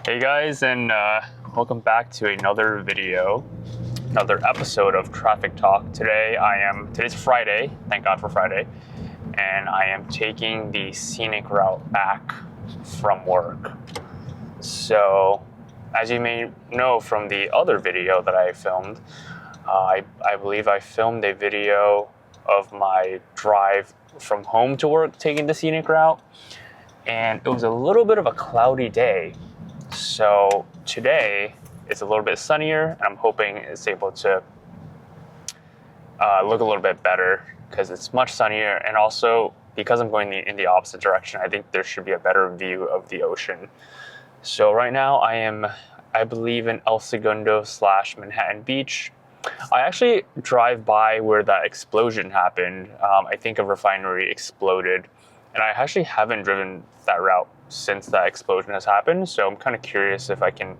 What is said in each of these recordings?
Hey guys, and welcome back to another video, another episode of Traffic Talk. Today's Friday, thank God for Friday, and I am taking the scenic route back from work. So, as you may know from the other video that I filmed, I believe I filmed a video of my drive from home to work taking the scenic route, and it was a little bit of a cloudy day. So today it's a little bit sunnier, and I'm hoping it's able to look a little bit better because it's much sunnier, and also because I'm going in the opposite direction, I think there should be a better view of the ocean. So right now I believe in El Segundo / Manhattan Beach. I actually drive by where that explosion happened. I think a refinery exploded, and I actually haven't driven that route since that explosion has happened. So I'm kind of curious if I can,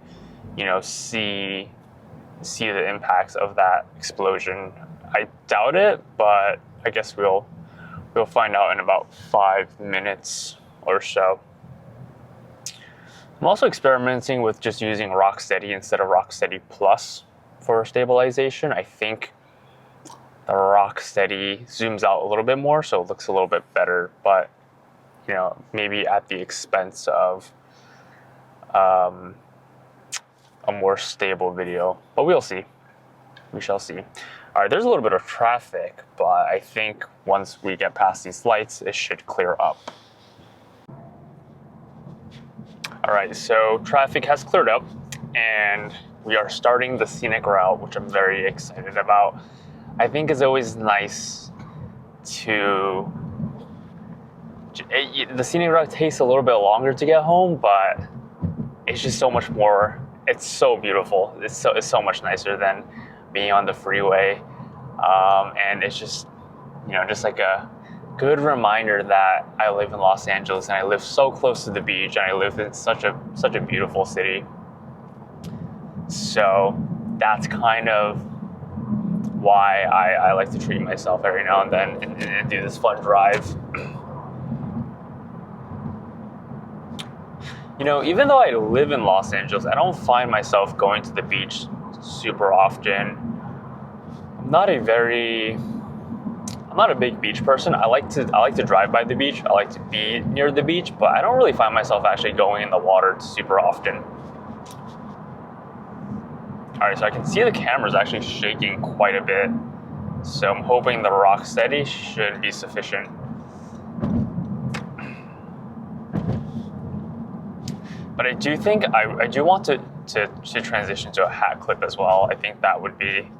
see the impacts of that explosion. I doubt it, but I guess we'll find out in about 5 minutes or so. I'm also experimenting with just using Rocksteady instead of Rocksteady Plus for stabilization. I think the Rocksteady zooms out a little bit more, so it looks a little bit better, but maybe at the expense of a more stable video, but we'll see. We shall see. All right, there's a little bit of traffic, but I think once we get past these lights, it should clear up. All right, so traffic has cleared up, and we are starting the scenic route, which I'm very excited about. I think it's always nice to... The scenic route takes a little bit longer to get home, but it's just so much more. It's so beautiful. It's so much nicer than being on the freeway, and it's just just like a good reminder that I live in Los Angeles and I live so close to the beach, and I live in such a beautiful city. So that's kind of why I like to treat myself every now and then and do this fun drive. Even though I live in Los Angeles, I don't find myself going to the beach super often. I'm not a big beach person. I like to drive by the beach. I like to be near the beach, but I don't really find myself actually going in the water super often. All right, so I can see the camera's actually shaking quite a bit. So I'm hoping the Rocksteady should be sufficient. But I do think I do want to transition to a hat clip as well. I think that would be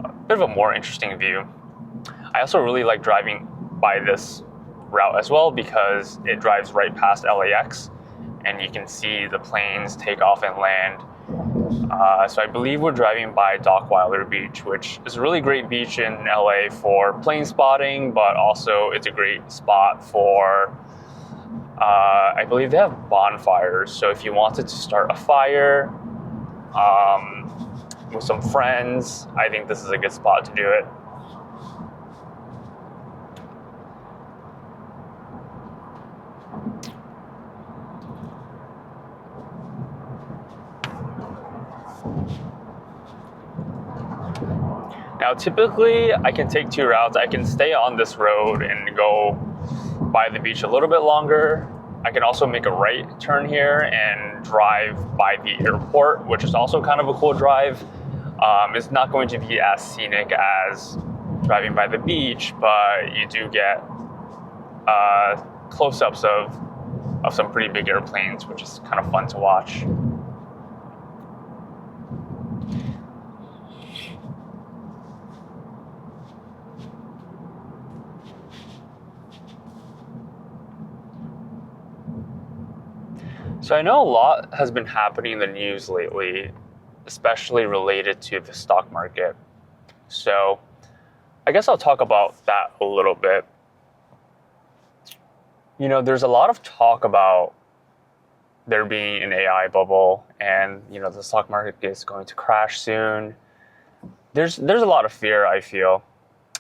a bit of a more interesting view. I also really like driving by this route as well because it drives right past LAX, and you can see the planes take off and land. So I believe we're driving by Dockweiler Beach, which is a really great beach in LA for plane spotting, but also it's a great spot for I believe they have bonfires, so if you wanted to start a fire with some friends, I think this is a good spot to do it. Now, typically, I can take 2 routes. I can stay on this road and go by the beach a little bit longer. I can also make a right turn here and drive by the airport, which is also kind of a cool drive. It's not going to be as scenic as driving by the beach, but you do get close-ups of some pretty big airplanes, which is kind of fun to watch. So I know a lot has been happening in the news lately, especially related to the stock market. So I guess I'll talk about that a little bit. There's a lot of talk about there being an AI bubble, and the stock market is going to crash soon. There's a lot of fear, I feel,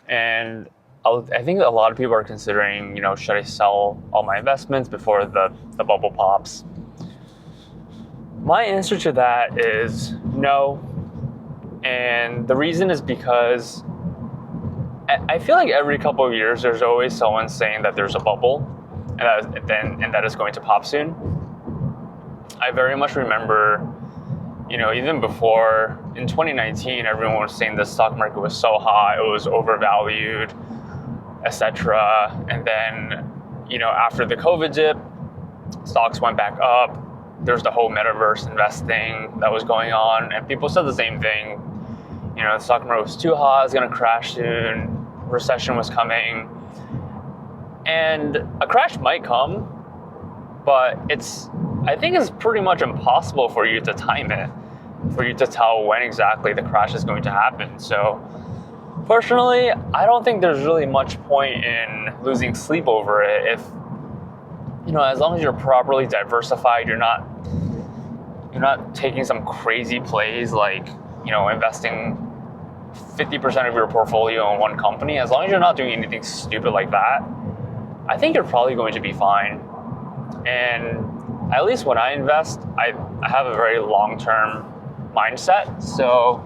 and I think a lot of people are considering, should I sell all my investments before the bubble pops? My answer to that is no. And the reason is because I feel like every couple of years there's always someone saying that there's a bubble and that is going to pop soon. I very much remember, even before in 2019, everyone was saying the stock market was so hot, it was overvalued, etc. And then, after the COVID dip, stocks went back up. There's the whole metaverse investing that was going on, and people said the same thing. The stock market was too hot, it's going to crash soon, recession was coming. And a crash might come, but I think it's pretty much impossible for you to time it, for you to tell when exactly the crash is going to happen. So personally, I don't think there's really much point in losing sleep over it if, as long as you're properly diversified, you're not taking some crazy plays like, investing 50% of your portfolio in one company. As long as you're not doing anything stupid like that, I think you're probably going to be fine. And at least when I invest, I have a very long-term mindset. So,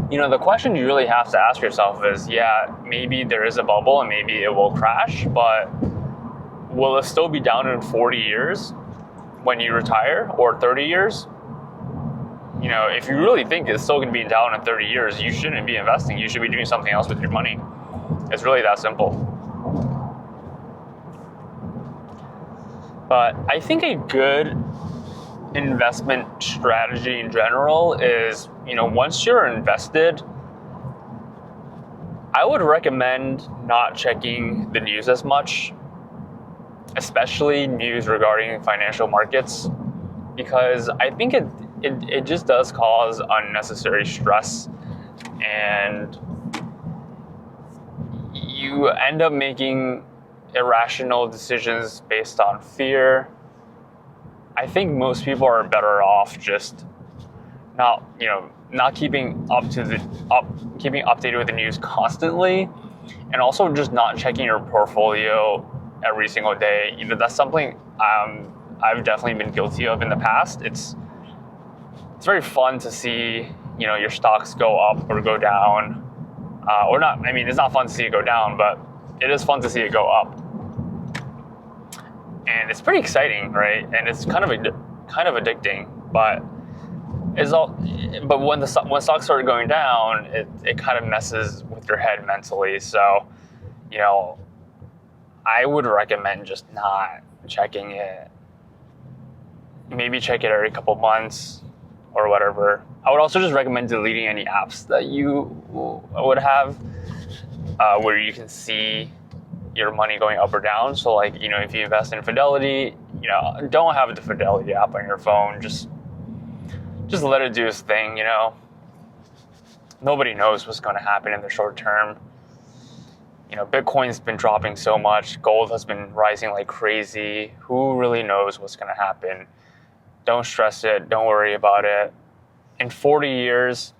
the question you really have to ask yourself is, yeah, maybe there is a bubble and maybe it will crash, but will it still be down in 40 years when you retire, or 30 years? If you really think it's still going to be down in 30 years, you shouldn't be investing. You should be doing something else with your money. It's really that simple. But I think a good investment strategy in general is, once you're invested, I would recommend not checking the news as much, especially news regarding financial markets, because I think it just does cause unnecessary stress, and you end up making irrational decisions based on fear. I think most people are better off just not keeping updated with the news constantly, and also just not checking your portfolio every single day. That's something I've definitely been guilty of in the past. It's very fun to see, your stocks go up or go down, or not. I mean, it's not fun to see it go down, but it is fun to see it go up. And it's pretty exciting, right? And it's kind of addicting, but when stocks start going down, it kind of messes with your head mentally. So, I would recommend just not checking it. Maybe check it every couple months or whatever. I would also just recommend deleting any apps that you would have where you can see your money going up or down. So like, if you invest in Fidelity, don't have the Fidelity app on your phone. Just let it do its thing, Nobody knows what's going to happen in the short term. Bitcoin's been dropping so much. Gold has been rising like crazy. Who really knows what's going to happen? Don't stress it. Don't worry about it. In 40 years,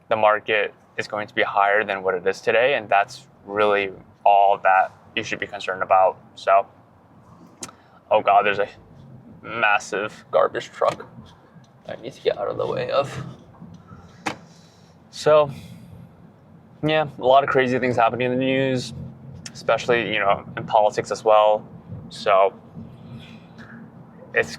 the market is going to be higher than what it is today, and that's really all that you should be concerned about. So, oh God, there's a massive garbage truck I need to get out of the way of. So, yeah, a lot of crazy things happening in the news, especially, in politics as well. So, it's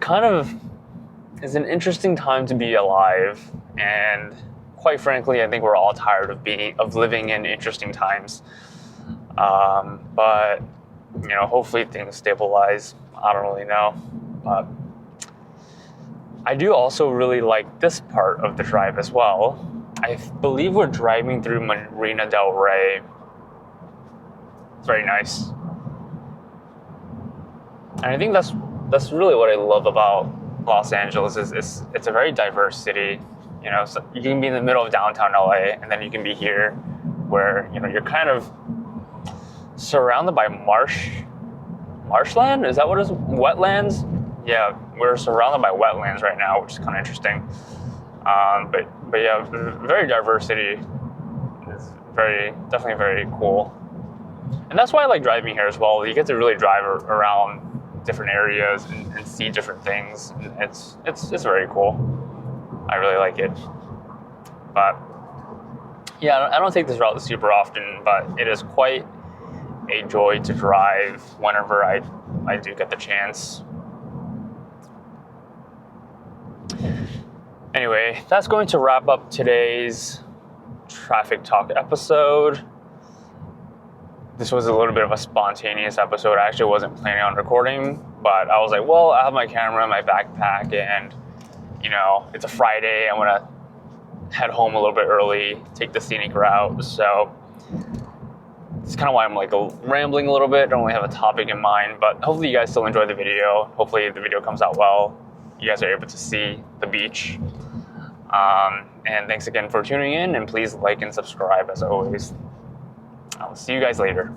an interesting time to be alive, and quite frankly, I think we're all tired of living in interesting times. But hopefully things stabilize. I don't really know, but I do also really like this part of the drive as well. I believe we're driving through Marina del Rey. It's very nice, and I think that's really what I love about Los Angeles. Is it's a very diverse city. So you can be in the middle of downtown LA, and then you can be here, where you're kind of surrounded by marshland. Is that what it is? Wetlands? Yeah, we're surrounded by wetlands right now, which is kind of interesting. But yeah, very diverse city. It's definitely very cool. And that's why I like driving here as well. You get to really drive around different areas and see different things. And it's very cool. I really like it. But yeah, I don't take this route super often, but it is quite a joy to drive whenever I do get the chance. Anyway, that's going to wrap up today's Traffic Talk episode. This was a little bit of a spontaneous episode. I actually wasn't planning on recording, but I was like, well, I have my camera in my backpack and, you know, it's a Friday. I'm going to head home a little bit early, take the scenic route. So it's kind of why I'm like rambling a little bit. Don't really have a topic in mind, but hopefully you guys still enjoy the video. Hopefully the video comes out well. You guys are able to see the beach. And thanks again for tuning in, and please like and subscribe as always. I'll see you guys later.